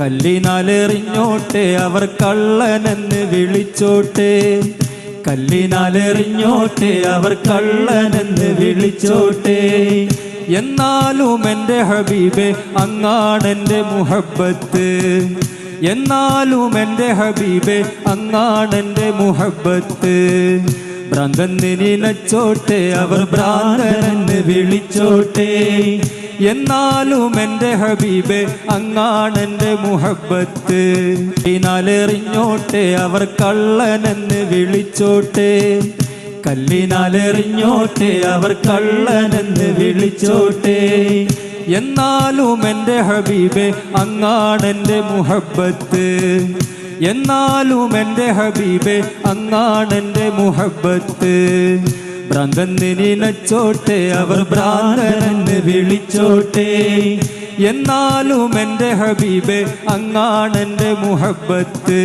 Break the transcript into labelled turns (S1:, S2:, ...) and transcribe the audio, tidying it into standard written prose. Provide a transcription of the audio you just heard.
S1: കല്ലിനാലെറിഞ്ഞോട്ടെ അവർ കള്ളനെന്ന് വിളിച്ചോട്ടെ, കല്ലിനാലെറിഞ്ഞോട്ടെ അവർ കള്ളനെന്ന് വിളിച്ചോട്ടെ. എന്നാലും എൻ്റെ ഹബീബേ അങ്ങാണെൻ്റെ മുഹബ്ബത്ത്, എന്നാലും എൻ്റെ ഹബീബേ അങ്ങാണെൻ്റെ മുഹബ്ബത്ത്. ഭ്രാന്തന് നിനച്ചോട്ടെ അവർ ഭ്രാന്തനെന്ന് വിളിച്ചോട്ടെ, എന്നാലും എൻ്റെ ഹബീബേ അങ്ങാണെൻ്റെ മുഹബ്ബത്ത്. കല്ലിനാലെറിഞ്ഞോട്ടെ അവർ കള്ളനെന്ന് വിളിച്ചോട്ടെ, കല്ലിനാലെറിഞ്ഞോട്ടെ അവർ കള്ളനെന്ന് വിളിച്ചോട്ടെ. എന്നാലും എൻ്റെ ഹബീബേ അങ്ങാണെൻ്റെ മുഹബ്ബത്ത്, എന്നാലും എൻ്റെ ഹബീബേ അങ്ങാണെൻ്റെ മുഹബ്ബത്ത്. ഭ്രാന്തന് നിനച്ചോട്ടെ അവർ ഭ്രാന്തനെന്ന് വിളിച്ചോട്ടെ, എന്നാലും എൻ്റെ ഹബീബേ അങ്ങാണെൻ്റെ മുഹബ്ബത്ത്.